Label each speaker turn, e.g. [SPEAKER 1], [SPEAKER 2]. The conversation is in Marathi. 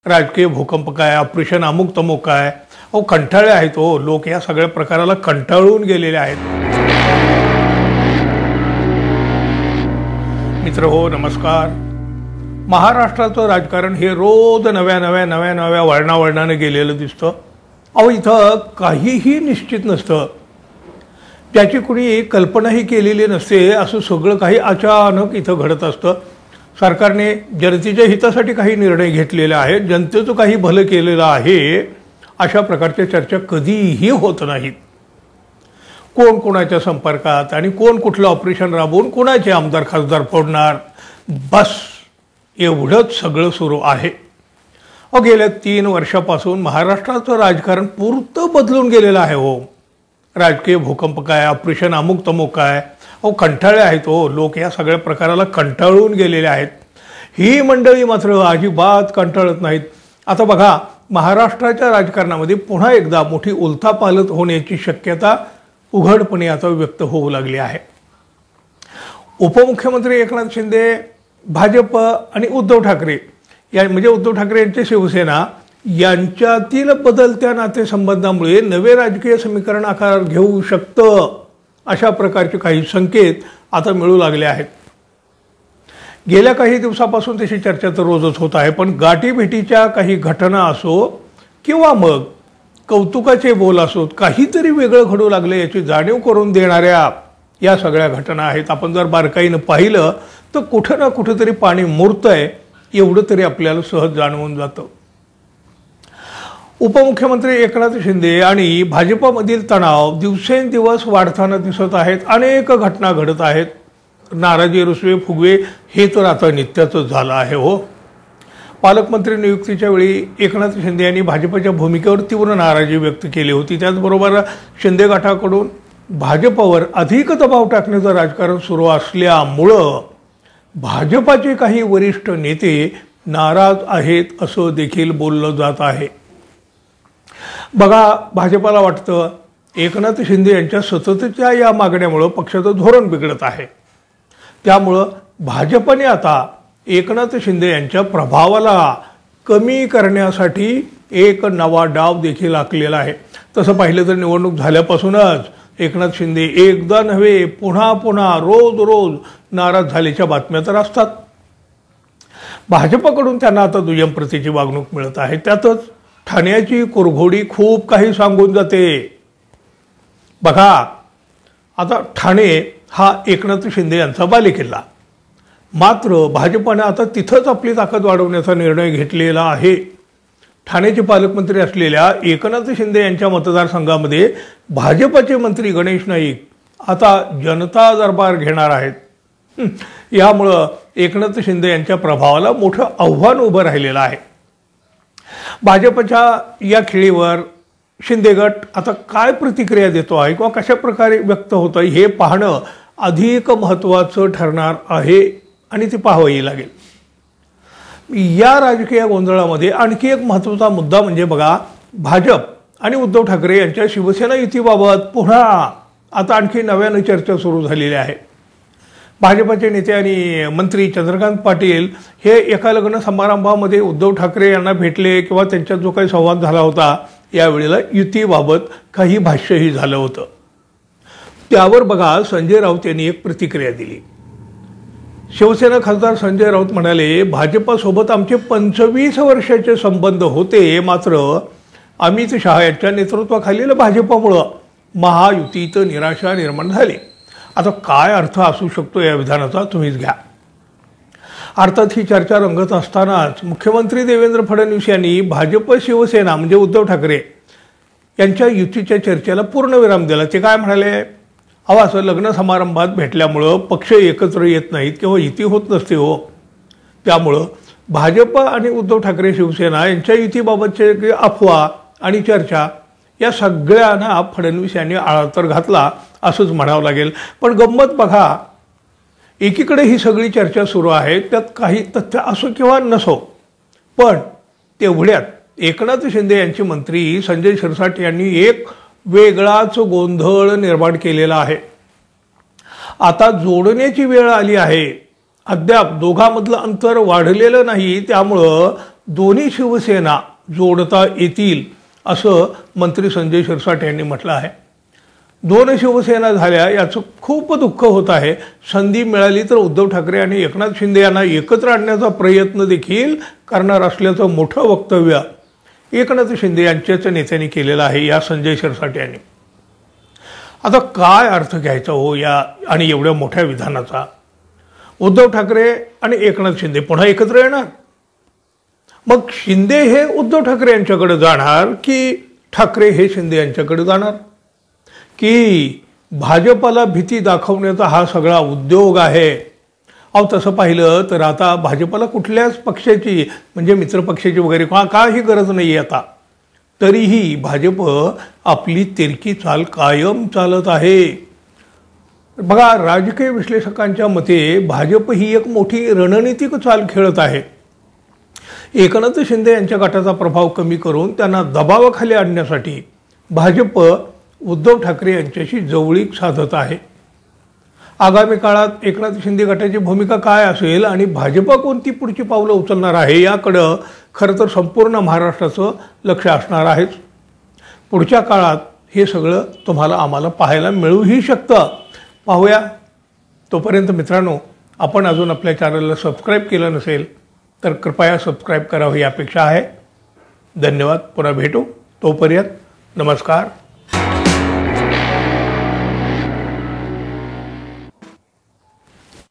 [SPEAKER 1] राजकीय भूकंप काय, ऑपरेशन अमुक तमुक काय, अहो कंटाळे आहेत हो लोक, या सगळ्या प्रकाराला कंटाळून गेलेले आहेत. मित्र हो, नमस्कार. महाराष्ट्राचं राजकारण हे रोज नव्या वळणावळणाने गेलेलं दिसतं. अहो इथं काहीही निश्चित नसतं, त्याची कुणी कल्पनाही केलेली नसते. असं सगळं काही अचानक इथं घडत असतं. सरकारने जनतेच्या हितासाठी काही निर्णय घेतलेले आहेत, जनतेचं काही भलं केलेलं आहे, अशा प्रकारच्या चर्चा कधीही होत नाहीत. कोण कोणाच्या संपर्कात आणि कोण कुठलं ऑपरेशन राबवून कोणाचे आमदार खासदार फोडणार, बस एवढंच सगळं सुरू आहे. गेल्या 3 वर्षापासून महाराष्ट्राचं राजकारण पुरतं बदलून गेलेलं आहे हो. राजकीय भूकंप काय, ऑपरेशन अमुक तमुक काय, अहो कंटाळे आहेत हो लोक, या सगळ्या प्रकाराला कंटाळून गेलेले आहेत. ही मंडळी मात्र अजिबात कंटाळत नाहीत. आता बघा, महाराष्ट्राच्या राजकारणामध्ये पुन्हा एकदा मोठी उलथापालथ होण्याची शक्यता उघडपणे आता व्यक्त होऊ लागली आहे. उपमुख्यमंत्री एकनाथ शिंदे, भाजप आणि उद्धव ठाकरे या म्हणजे उद्धव ठाकरे यांची शिवसेना यांच्यातील बदलत्या नातेसंबंधामुळे नवे राजकीय समीकरण आकार घेऊ शकतं, अशा प्रकारचे काही संकेत आता मिळू लागले आहेत. गेल्या काही दिवसापासून तशी चर्चा तर रोजच होत आहे, पण गाठीभेटीच्या काही घटना असो किंवा मग कौतुकाचे बोल असोत, काहीतरी वेगळं घडू लागले याची जाणीव करून देणाऱ्या या सगळ्या घटना आहेत. आपण जर बारकाईनं पाहिलं तर कुठं ना कुठंतरी पाणी मुरतंय एवढं तरी आपल्याला सहज जाणवून जातं. उपमुख्यमंत्री एकनाथ शिंदे आणि भाजपमधील तणाव दिवसेंदिवस वाढताना दिसत आहेत. अनेक घटना घडत आहेत. नाराजी, रुसवे फुगवे हे तर आता नित्याचंच झालं आहे हो. पालकमंत्री नियुक्तीच्या वेळी एकनाथ शिंदे यांनी भाजपच्या भूमिकेवर तीव्र नाराजी व्यक्त केली होती. त्याचबरोबर शिंदे गटाकडून भाजपवर अधिक दबाव टाकण्याचं राजकारण सुरू असल्यामुळं भाजपाचे काही वरिष्ठ नेते नाराज आहेत असं देखील बोललं जात आहे. बघा, भाजपाला वाटतं एकनाथ शिंदे यांच्या सततच्या या मागण्यामुळं पक्षाचं धोरण बिघडत आहे. त्यामुळं भाजपने आता एकनाथ शिंदे यांच्या प्रभावाला कमी करण्यासाठी एक नवा डाव देखील आखलेला आहे. तसं पाहिलं तर निवडणूक झाल्यापासूनच एकनाथ शिंदे एकदा नव्हे पुन्हा रोज नाराज झाल्याच्या बातम्या तर असतात. भाजपकडून त्यांना आता दुय्यम प्रतीची वागणूक मिळत आहे. त्यातच ठाण्याची कुरघोडी खूप काही सांगून जाते. बघा, आता ठाणे हा एकनाथ शिंदे यांचा बालेकिल्ला, मात्र भाजपने आता तिथंच आपली ताकद वाढवण्याचा निर्णय घेतलेला आहे. ठाण्याचे पालकमंत्री असलेल्या एकनाथ शिंदे यांच्या मतदारसंघामध्ये भाजपचे मंत्री गणेश नाईक आता जनता दरबार घेणार आहेत. यामुळं एकनाथ शिंदे यांच्या प्रभावाला मोठं आव्हान उभं राहिलेलं आहे. भाजपच्या या खेळीवर शिंदे गट आता काय प्रतिक्रिया देतो आहे किंवा कशा प्रकारे व्यक्त होतं हे पाहणं अधिक महत्त्वाचं ठरणार आहे आणि ते पाहावंही लागेल. या राजकीय गोंधळामध्ये आणखी एक महत्त्वाचा मुद्दा म्हणजे बघा, भाजप आणि उद्धव ठाकरे यांच्या शिवसेना युतीबाबत पुन्हा आता आणखी नव्यानं चर्चा सुरू झालेली आहे. भाजपचे नेते आणि मंत्री चंद्रकांत पाटील हे एका लग्न समारंभामध्ये उद्धव ठाकरे यांना भेटले किंवा त्यांच्यात जो काही संवाद झाला होता, यावेळेला युतीबाबत काही भाष्यही झालं होतं. त्यावर बघा, संजय राऊत यांनी एक प्रतिक्रिया दिली. शिवसेना खासदार संजय राऊत म्हणाले, भाजपसोबत आमचे 25 वर्षाचे संबंध होते, मात्र अमित शहा यांच्या नेतृत्वाखालील भाजपमुळं महायुतीत निराशा निर्माण झाली. आता काय अर्थ असू शकतो या विधानाचा तुम्हीच घ्या. अर्थात ही चर्चा रंगत असतानाच मुख्यमंत्री देवेंद्र फडणवीस यांनी भाजप शिवसेना म्हणजे उद्धव ठाकरे यांच्या युतीच्या चर्चेला पूर्णविराम दिला. ते काय म्हणाले, अहो असं लग्न समारंभात भेटल्यामुळं पक्ष एकत्र येत नाहीत किंवा युती होत नसते हो. त्यामुळं भाजप आणि उद्धव ठाकरे शिवसेना यांच्या युतीबाबतचे अफवा आणि चर्चा या सगळ्यांना फडणवीस यांनी आळा तर घातला असंच म्हणावं लागेल. पण गंमत बघा, एकीकडे ही सगळी चर्चा सुरू आहे, त्यात काही तथ्य असो किंवा नसो, पण तेवढ्यात एकनाथ शिंदे यांचे मंत्री संजय शिरसाट यांनी एक वेगळाच गोंधळ निर्माण केलेला आहे. आता जोडण्याची वेळ आली आहे. अद्याप दोघांमधलं अंतर वाढलेलं नाही, त्यामुळं दोन्ही शिवसेना जोडता येतील असं मंत्री संजय शिरसाट यांनी म्हटलं आहे। दोन शिवसेना झाल्या याचं खूप दुःख होत आहे। संधी मिळाली तर उद्धव ठाकरे आणि एकनाथ शिंदे यांना एकत्र आणण्याचा प्रयत्न देखील करणार असल्याचं मोठं वक्तव्य एकनाथ शिंदे यांच्याच नेत्यांनी केलेलं आहे या संजय शिरसाट यांनी। आता काय अर्थ घ्यायचा हो या आणि एवढ्या मोठ्या विधानाचा? उद्धव ठाकरे आणि एकनाथ शिंदे पुन्हा एकत्र येणार? मग शिंदे हे उद्धव ठाकरे यांच्याकडे जाणार की ठाकरे हे शिंदे यांच्याकडे जाणार? की भाजपला भीती दाखवण्याचा हा सगळा उद्योग आहे? अहो तसं पाहिलं तर आता भाजपला कुठल्याच पक्षाची म्हणजे मित्रपक्षाची वगैरे काही गरज नाही आहे आता। तरीही भाजप आपली तिरकी चाल कायम चालत आहे। बघा, राजकीय विश्लेषकांच्या मते भाजप ही एक मोठी रणनीतिक चाल खेळत आहे। एकनाथ शिंदे यांच्या गटाचा प्रभाव कमी करून त्यांना दबावाखाली आणण्यासाठी भाजप उद्धव ठाकरे यांच्याशी जवळीक साधत आहे। आगामी काळात एकनाथ शिंदे गटाची भूमिका काय असेल आणि भाजप कोणती पुढची पावलं उचलणार आहे याकडं खरं तर संपूर्ण महाराष्ट्राचं लक्ष असणार आहे। पुढच्या काळात हे सगळं तुम्हाला आम्हाला पाहायला मिळूही शकतं। पाहूया। तोपर्यंत मित्रांनो, आपण अजून आपल्या चॅनलला सबस्क्राईब केलं नसेल तर कृपया सबस्क्राईब करावं ही अपेक्षा आहे। धन्यवाद। पुन्हा भेटू। तोपर्यंत नमस्कार।